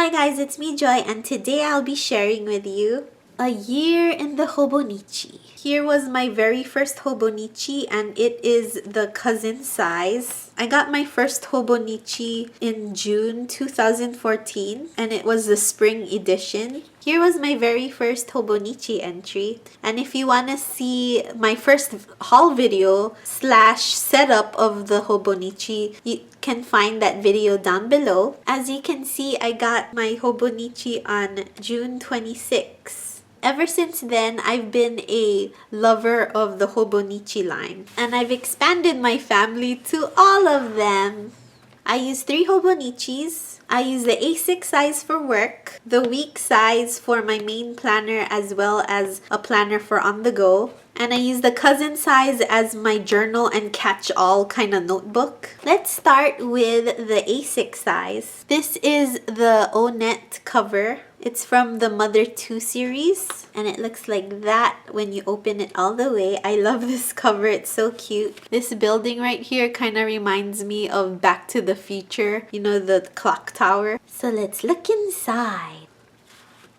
Hi guys, it's me Joy, and today I'll be sharing with you a year in the Hobonichi. Here was my very first Hobonichi, and it is the cousin size. I got my first Hobonichi in June 2014, and it was the spring edition. Here was my very first Hobonichi entry, and if you want to see my first haul video / setup of the Hobonichi, you can find that video down below. As you can see, I got my Hobonichi on June 26. Ever since then, I've been a lover of the Hobonichi line, and I've expanded my family to all of them. I use 3 Hobonichis. I use the A6 size for work, the week size for my main planner as well as a planner for on the go, and I use the cousin size as my journal and catch-all kind of notebook. Let's start with the A6 size. This is the O-Net cover. It's from the Mother 2 series, and it looks like that when you open it all the way. I love this cover, it's so cute. This building right here kind of reminds me of Back to the Future, you know, the clock tower. So let's look inside.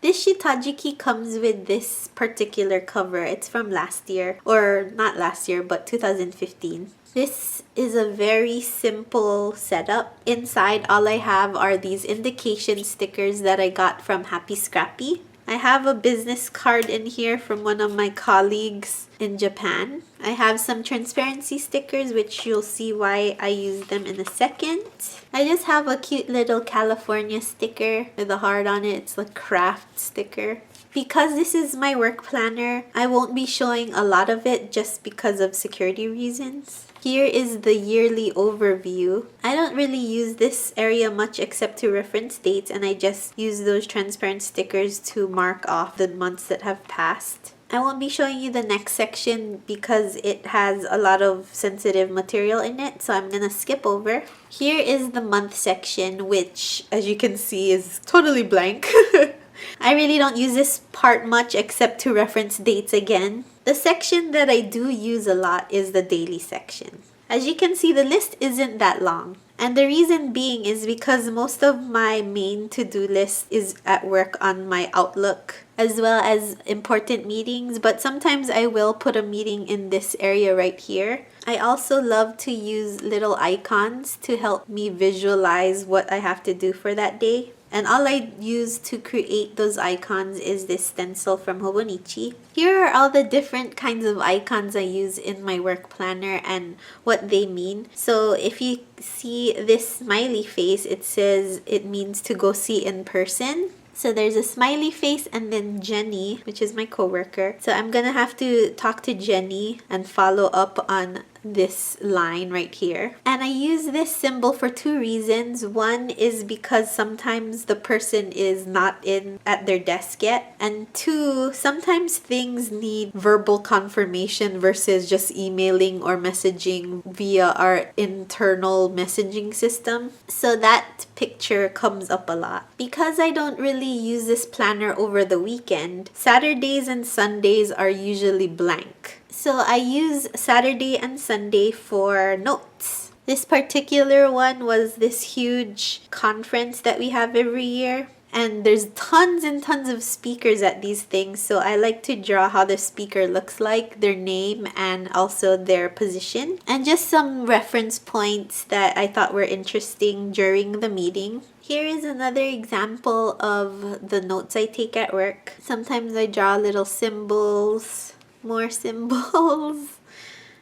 This Shitajiki comes with this particular cover. It's from last year, or not last year, but 2015. This is a very simple setup. Inside, all I have are these indication stickers that I got from Happy Scrappy. I have a business card in here from one of my colleagues in Japan. I have some transparency stickers, which you'll see why I use them in a second. I just have a cute little California sticker with a heart on it. It's a craft sticker. Because this is my work planner, I won't be showing a lot of it just because of security reasons. Here is the yearly overview. I don't really use this area much except to reference dates, and I just use those transparent stickers to mark off the months that have passed. I won't be showing you the next section because it has a lot of sensitive material in it, so I'm gonna skip over. Here is the month section, which as you can see is totally blank. I really don't use this part much except to reference dates again. The section that I do use a lot is the daily section. As you can see, the list isn't that long. And the reason being is because most of my main to-do list is at work on my Outlook, as well as important meetings, but sometimes I will put a meeting in this area right here. I also love to use little icons to help me visualize what I have to do for that day. And all I use to create those icons is this stencil from Hobonichi. Here are all the different kinds of icons I use in my work planner and what they mean. So if you see this smiley face, it says it means to go see in person. So there's a smiley face and then Jenny, which is my coworker. So I'm gonna have to talk to Jenny and follow up on this line right here. And I use this symbol for 2 reasons. One is because sometimes the person is not in at their desk yet. And 2, sometimes things need verbal confirmation versus just emailing or messaging via our internal messaging system. So that picture comes up a lot. Because I don't really use this planner over the weekend, Saturdays and Sundays are usually blank. So I use Saturday and Sunday for notes. This particular one was this huge conference that we have every year. And there's tons and tons of speakers at these things, so I like to draw how the speaker looks like, their name, and also their position. And just some reference points that I thought were interesting during the meeting. Here is another example of the notes I take at work. Sometimes I draw little symbols, more symbols.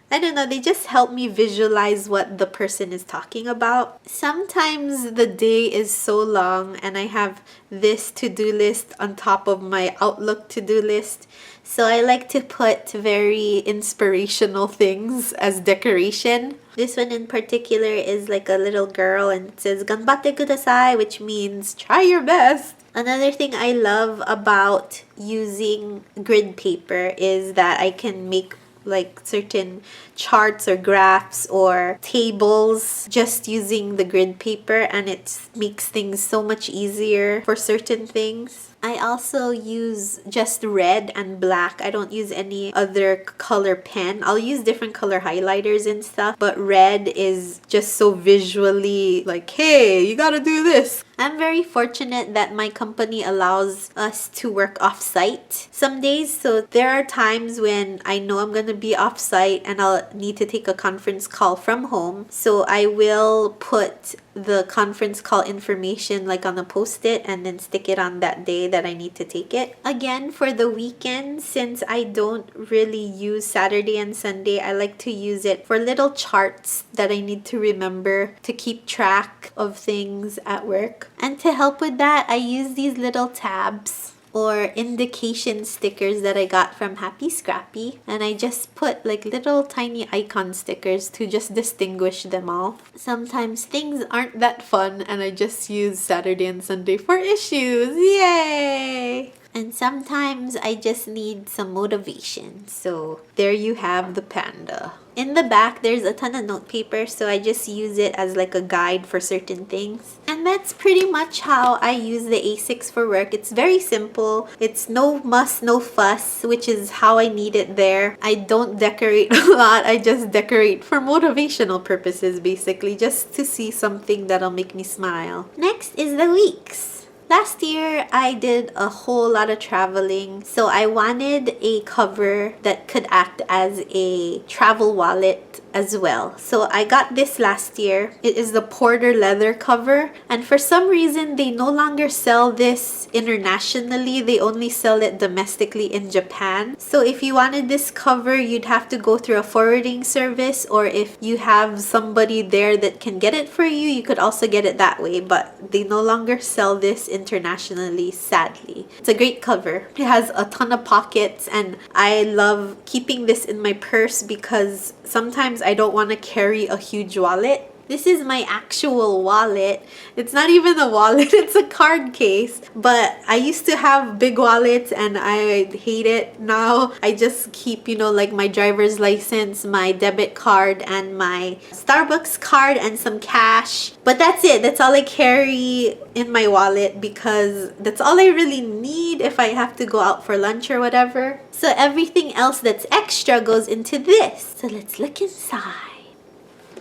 I don't know, they just help me visualize what the person is talking about. Sometimes the day is so long and I have this to-do list on top of my Outlook to-do list. So I like to put very inspirational things as decoration. This one in particular is like a little girl and it says "Ganbatte kudasai," which means try your best. Another thing I love about using grid paper is that I can make like certain charts or graphs or tables just using the grid paper, and it makes things so much easier for certain things. I also use just red and black. I don't use any other color pen. I'll use different color highlighters and stuff, but red is just so visually like, hey, you gotta do this. I'm very fortunate that my company allows us to work off-site some days. So there are times when I know I'm going to be off-site and I'll need to take a conference call from home. So I will put the conference call information like on a post-it and then stick it on that day that I need to take it. Again, for the weekend, since I don't really use Saturday and Sunday, I like to use it for little charts that I need to remember to keep track of things at work. And to help with that, I use these little tabs or indication stickers that I got from Happy Scrappy, and I just put like little tiny icon stickers to just distinguish them all. Sometimes things aren't that fun and I just use Saturday and Sunday for issues. Yay! And sometimes I just need some motivation. So there you have the panda. In the back, there's a ton of note paper, so I just use it as like a guide for certain things. And that's pretty much how I use the A6 for work. It's very simple. It's no muss, no fuss, which is how I need it there. I don't decorate a lot. I just decorate for motivational purposes, basically, just to see something that'll make me smile. Next is the weeks. Last year, I did a whole lot of traveling, so I wanted a cover that could act as a travel wallet as well. So I got this last year. It is the Porter leather cover, and for some reason, they no longer sell this internationally. They only sell it domestically in Japan. So if you wanted this cover, you'd have to go through a forwarding service, or if you have somebody there that can get it for you, you could also get it that way, but they no longer sell this internationally, sadly. It's a great cover. It has a ton of pockets, and I love keeping this in my purse because sometimes I don't want to carry a huge wallet. This is my actual wallet. It's not even a wallet, it's a card case. But I used to have big wallets and I hate it. Now I just keep, like my driver's license, my debit card, and my Starbucks card and some cash. But that's it. That's all I carry in my wallet because that's all I really need if I have to go out for lunch or whatever. So everything else that's extra goes into this. So let's look inside.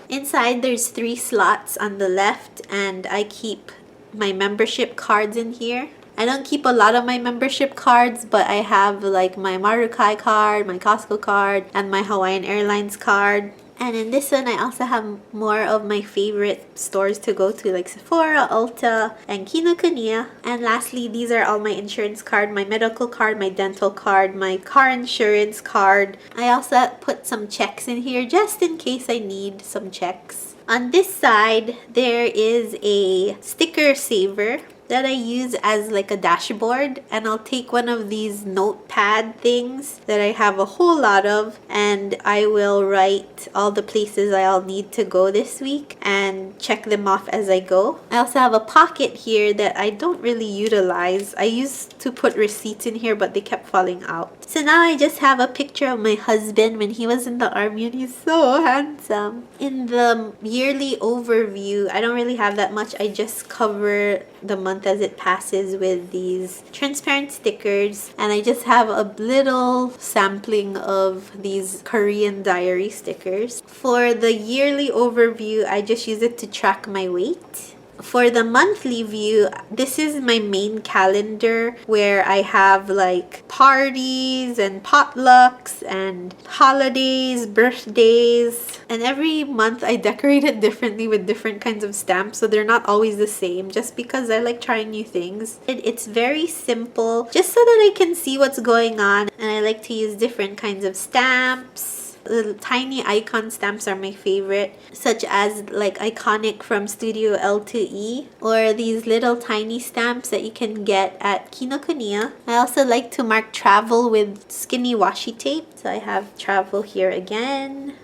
Inside, there's 3 slots on the left, and I keep my membership cards in here. I don't keep a lot of my membership cards, but I have like my Marukai card, my Costco card, and my Hawaiian Airlines card. And in this one, I also have more of my favorite stores to go to, like Sephora, Ulta, and Kinokuniya. And lastly, these are all my insurance card, my medical card, my dental card, my car insurance card. I also put some checks in here just in case I need some checks. On this side, there is a sticker saver that I use as like a dashboard, and I'll take one of these notepad things that I have a whole lot of, and I will write all the places I'll need to go this week and check them off as I go. I also have a pocket here that I don't really utilize. I used to put receipts in here, but they kept falling out. So now I just have a picture of my husband when he was in the army, and he's so handsome. In the yearly overview, I don't really have that much. I just cover the month as it passes with these transparent stickers, and I just have a little sampling of these Korean diary stickers. For the yearly overview, I just use it to track my weight. For the monthly view, this is my main calendar where I have like parties and potlucks and holidays, birthdays, and every month I decorate it differently with different kinds of stamps, so they're not always the same just because I like trying new things. It's very simple, just so that I can see what's going on, and I like to use different kinds of stamps. Little tiny icon stamps are my favorite, such as like iconic from Studio L2E, or these little tiny stamps that you can get at Kinokuniya. I also like to mark travel with skinny washi tape, so I have travel here again.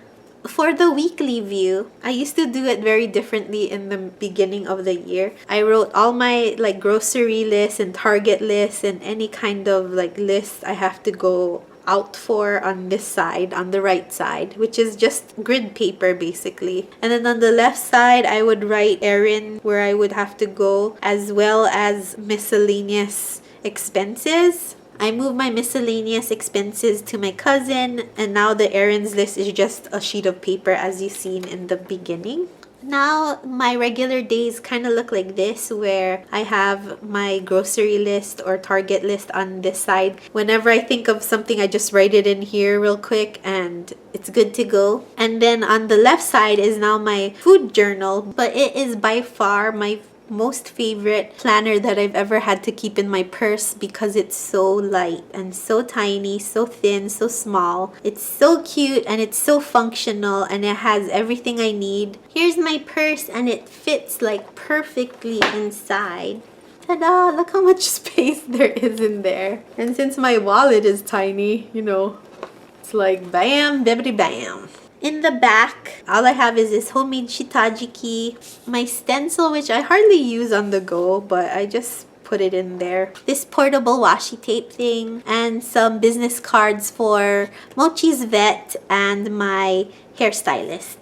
For the weekly view, I used to do it very differently in the beginning of the year. I wrote all my like grocery lists and Target lists and any kind of like list I have to go out for on this side, on the right side, which is just grid paper basically. And then on the left side, I would write errand where I would have to go, as well as miscellaneous expenses. I moved my miscellaneous expenses to my cousin, and now the errands list is just a sheet of paper as you've seen in the beginning. Now my regular days kind of look like this, where I have my grocery list or Target list on this side. Whenever I think of something, I just write it in here real quick and it's good to go. And then on the left side is now my food journal, but it is by far my most favorite planner that I've ever had to keep in my purse because it's so light and so tiny, so thin, so small. It's so cute and it's so functional, and it has everything I need. Here's my purse and it fits like perfectly inside. Ta-da! Look how much space there is in there. And since my wallet is tiny, you know, it's like bam, bibbidi bam. In the back, all I have is this homemade shitajiki, my stencil, which I hardly use on the go, but I just put it in there. This portable washi tape thing, and some business cards for Mochi's vet and my hairstylist.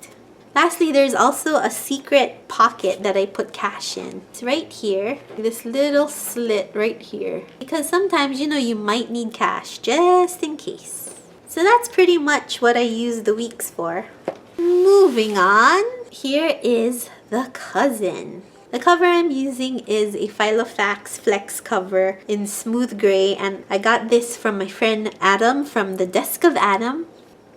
Lastly, there's also a secret pocket that I put cash in. It's right here, this little slit right here. Because sometimes, you know, you might need cash just in case. So that's pretty much what I use the weeks for. Moving on, here is the cousin. The cover I'm using is a Filofax Flex cover in smooth gray, and I got this from my friend Adam from the Desk of Adam.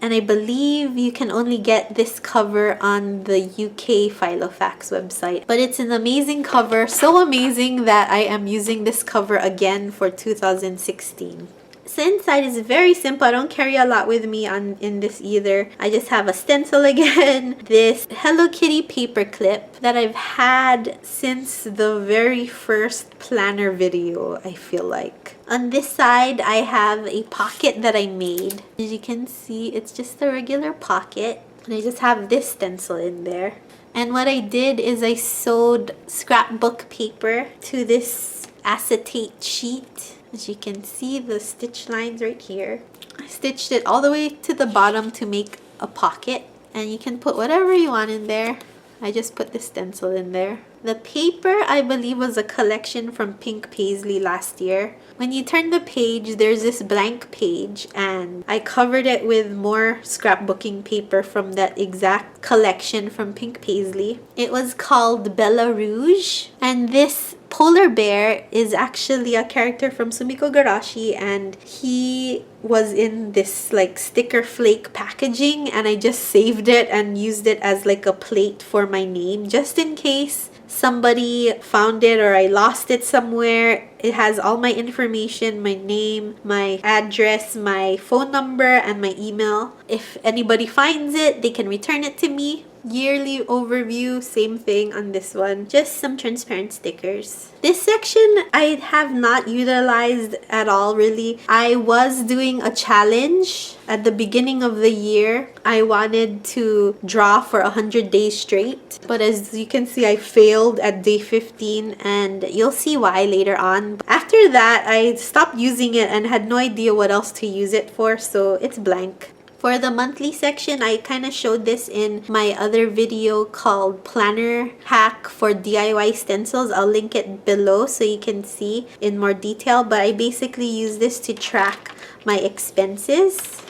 And I believe you can only get this cover on the UK Filofax website. But it's an amazing cover, so amazing that I am using this cover again for 2016. So inside is very simple. I don't carry a lot with me in this either. I just have a stencil again, this Hello Kitty paper clip that I've had since the very first planner video, I feel like. On this side, I have a pocket that I made. As you can see, it's just a regular pocket. And I just have this stencil in there. And what I did is I sewed scrapbook paper to this acetate sheet. As you can see, the stitch lines right here. I stitched it all the way to the bottom to make a pocket. And you can put whatever you want in there. I just put the stencil in there. The paper, I believe, was a collection from Pink Paisley last year. When you turn the page, there's this blank page, and I covered it with more scrapbooking paper from that exact collection from Pink Paisley. It was called Bella Rouge, and this polar bear is actually a character from Sumiko Garashi, and he was in this like sticker flake packaging, and I just saved it and used it as like a plate for my name just in case somebody found it or I lost it somewhere. It has all my information, my name, my address, my phone number, and my email. If anybody finds it, they can return it to me. Yearly overview, same thing on this one. Just some transparent stickers. This section I have not utilized at all really. I was doing a challenge at the beginning of the year. I wanted to draw for 100 days straight, but as you can see, I failed at day 15, and you'll see why later on. After that, I stopped using it and had no idea what else to use it for, so it's blank. For the monthly section, I kind of showed this in my other video called Planner Hack for DIY Stencils. I'll link it below so you can see in more detail, but I basically use this to track my expenses.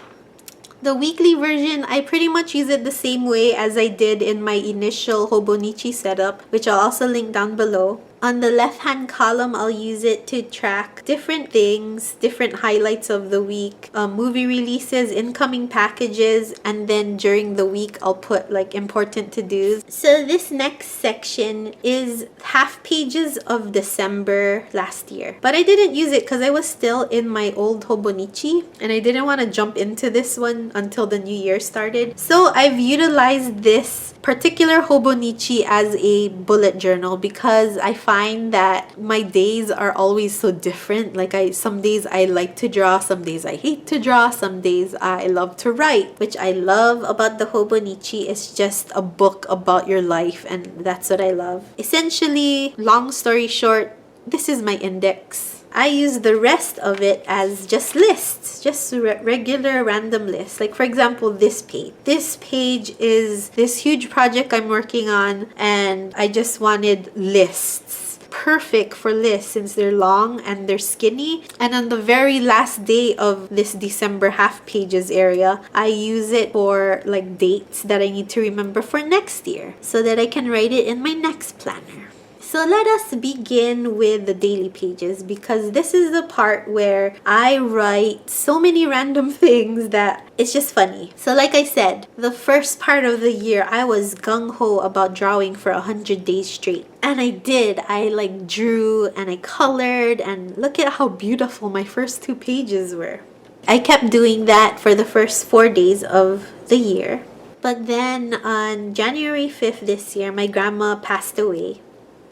The weekly version, I pretty much use it the same way as I did in my initial Hobonichi setup, which I'll also link down below. On the left-hand column, I'll use it to track different things, different highlights of the week, movie releases, incoming packages, and then during the week, I'll put like important to-dos. So this next section is half pages of December last year. But I didn't use it because I was still in my old Hobonichi, and I didn't want to jump into this one until the new year started. So I've utilized this particular Hobonichi as a bullet journal because I find that my days are always so different. Like some days I like to draw, some days I hate to draw, some days I love to write. Which I love about the Hobonichi. It's just a book about your life, and that's what I love. Essentially, long story short, this is my index. I use the rest of it as just lists, just regular random lists. Like for example, this page. This page is this huge project I'm working on, and I just wanted lists. perfect for lists since they're long and they're skinny. And on the very last day of this December half pages area, I use it for like dates that I need to remember for next year so that I can write it in my next planner. So let us begin with the daily pages, because this is the part where I write so many random things that it's just funny. So like I said, the first part of the year, I was gung-ho about drawing for 100 days straight. And I did. I like drew and I colored, and look at how beautiful my first 2 pages were. I kept doing that for the first 4 days of the year. But then on January 5th this year, my grandma passed away.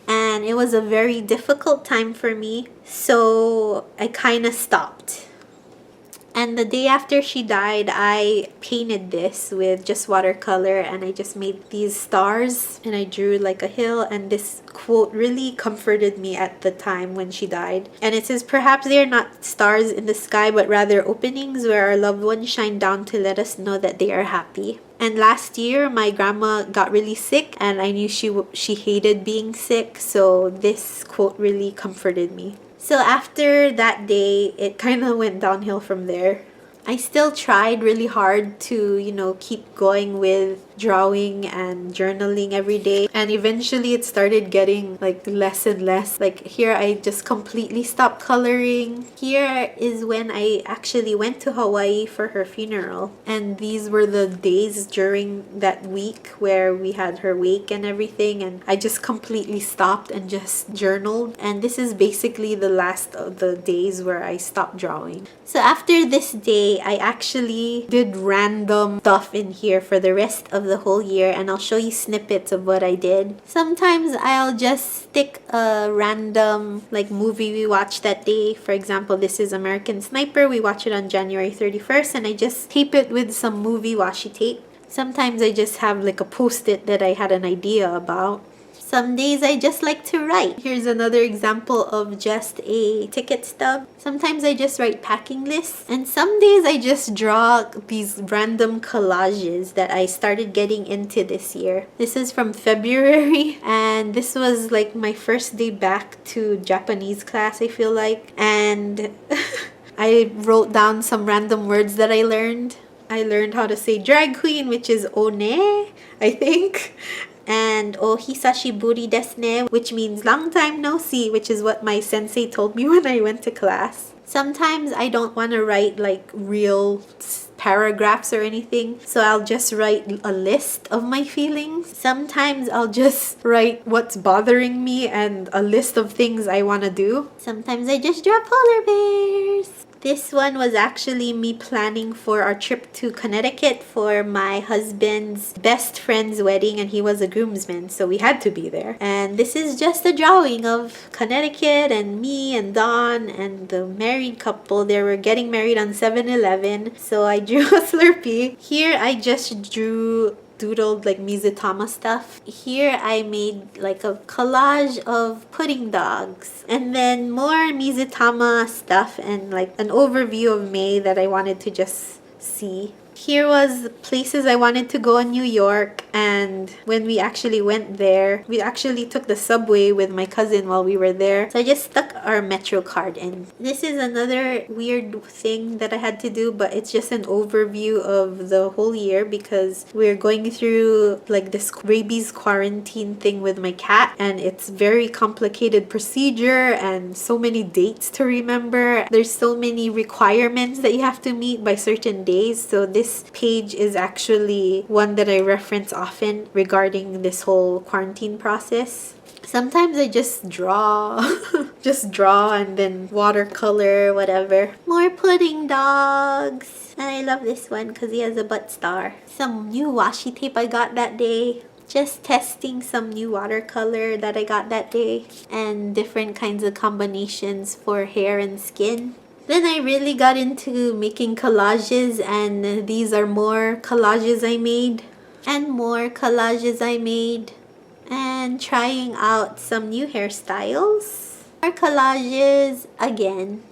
And it was a very difficult time for me, so I kind of stopped. And the day after she died, I painted this with just watercolor, and I just made these stars and I drew like a hill, and this quote really comforted me at the time when she died. And it says, "Perhaps they are not stars in the sky, but rather openings where our loved ones shine down to let us know that they are happy." And last year, my grandma got really sick, and I knew she hated being sick, so this quote really comforted me. So after that day, it kind of went downhill from there. I still tried really hard to, keep going with drawing and journaling every day. And eventually it started getting like less and less. Like here, I just completely stopped coloring. Here is when I actually went to Hawaii for her funeral. And these were the days during that week where we had her wake and everything. And I just completely stopped and just journaled. And this is basically the last of the days where I stopped drawing. So after this day, I actually did random stuff in here for the rest of the whole year, and I'll show you snippets of what I did. Sometimes I'll just stick a random like movie we watched that day. For example, this is American Sniper. We watch it on January 31st, and I just tape it with some movie washi tape. Sometimes I just have like a post-it that I had an idea about. Some days I just like to write. Here's another example of just a ticket stub. Sometimes I just write packing lists. And some days I just draw these random collages that I started getting into this year. This is from February, and this was like my first day back to Japanese class, I feel like. And I wrote down some random words that I learned. I learned how to say drag queen, which is one, I think. And "O hisashiburi desu ne," which means long time no see, which is what my sensei told me when I went to class. Sometimes I don't want to write like real paragraphs or anything, so I'll just write a list of my feelings. Sometimes I'll just write what's bothering me and a list of things I want to do. Sometimes I just draw polar bears. This one was actually me planning for our trip to Connecticut for my husband's best friend's wedding, and he was a groomsman, so we had to be there. And this is just a drawing of Connecticut and me and Dawn and the married couple. They were getting married on 7-Eleven, so I drew a Slurpee. Here I just doodled like Mizutama stuff. Here I made like a collage of pudding dogs, and then more Mizutama stuff and like an overview of May that I wanted to just see. Here was places I wanted to go in New York, and when we actually went there, we actually took the subway with my cousin while we were there. So I just stuck our Metro card in. This is another weird thing that I had to do, but it's just an overview of the whole year because we're going through like this rabies quarantine thing with my cat, and it's very complicated procedure and so many dates to remember. There's so many requirements that you have to meet by certain days. So this page is actually one that I reference often regarding this whole quarantine process. Sometimes I just draw, just draw and then watercolor, whatever. More pudding dogs. And I love this one because he has a butt star. Some new washi tape I got that day. Just testing some new watercolor that I got that day. And different kinds of combinations for hair and skin. Then I really got into making collages, and these are more collages I made. And more collages I made. And trying out some new hairstyles. More collages again.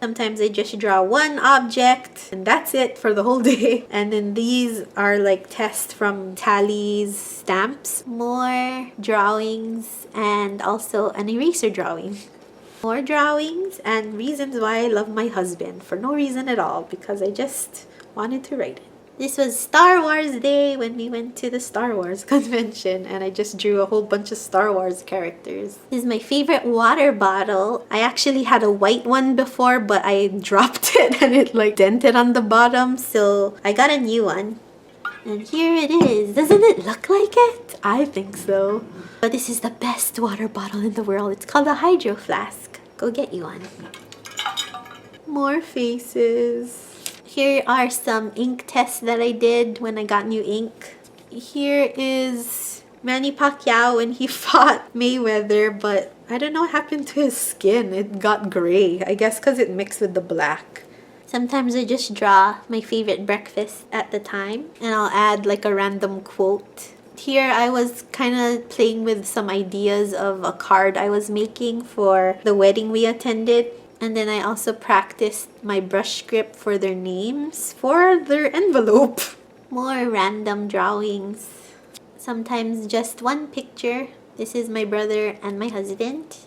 Sometimes I just draw one object and that's it for the whole day. And then these are like tests from Tally's stamps. More drawings and also an eraser drawing. More drawings and reasons why I love my husband for no reason at all, because I just wanted to write it. This was Star Wars Day when we went to the Star Wars convention and I just drew a whole bunch of Star Wars characters. This is my favorite water bottle. I actually had a white one before, but I dropped it and it like dented on the bottom, so I got a new one. And here it is. Doesn't it look like it? I think so. But this is the best water bottle in the world. It's called a Hydro Flask. Go get you one. More faces. Here are some ink tests that I did when I got new ink. Here is Manny Pacquiao when he fought Mayweather, but I don't know what happened to his skin. It got gray. I guess because it mixed with the black. Sometimes I just draw my favorite breakfast at the time and I'll add like a random quote. Here I was kind of playing with some ideas of a card I was making for the wedding we attended. And then I also practiced my brush script for their names for their envelope. More random drawings. Sometimes just one picture. This is my brother and my husband.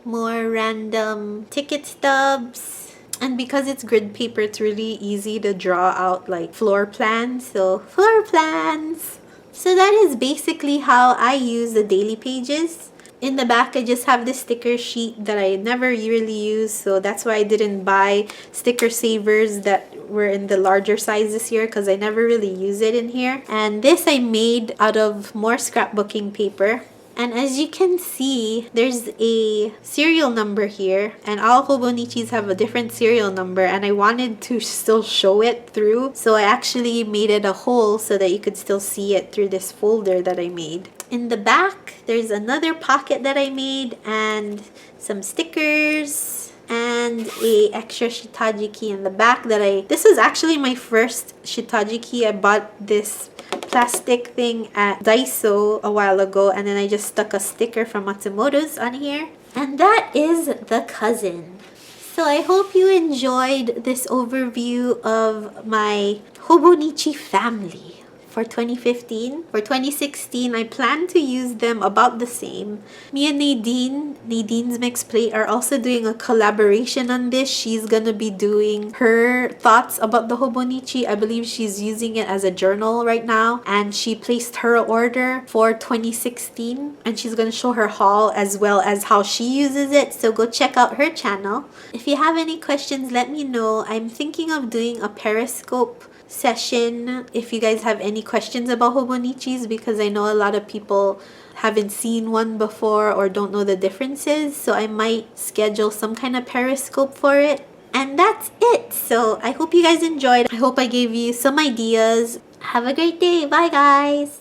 More random ticket stubs. And because it's grid paper, it's really easy to draw out like floor plans. So floor plans. So that is basically how I use the daily pages. In the back, I just have this sticker sheet that I never really use, so that's why I didn't buy sticker savers that were in the larger size this year because I never really use it in here. And this I made out of more scrapbooking paper. And as you can see, there's a serial number here, and all Hobonichis have a different serial number, and I wanted to still show it through, so I actually made it a hole so that you could still see it through this folder that I made. In the back, there's another pocket that I made, and some stickers, and a extra shitajiki in the back that this was actually my first shitajiki. I bought this plastic thing at Daiso a while ago, and then I just stuck a sticker from Matsumoto's on here. And that is the cousin. So I hope you enjoyed this overview of my Hobonichi family for 2015. For 2016, I plan to use them about the same. Me and Nadine's Mixed Plate, are also doing a collaboration on this. She's gonna be doing her thoughts about the Hobonichi. I believe she's using it as a journal right now, and she placed her order for 2016, and she's gonna show her haul as well as how she uses it, so go check out her channel. If you have any questions, let me know. I'm thinking of doing a Periscope session if you guys have any questions about Hobonichis, because I know a lot of people haven't seen one before or don't know the differences, so I might schedule some kind of Periscope for it. And that's it. So I hope you guys enjoyed. I hope I gave you some ideas. Have a great day. Bye guys.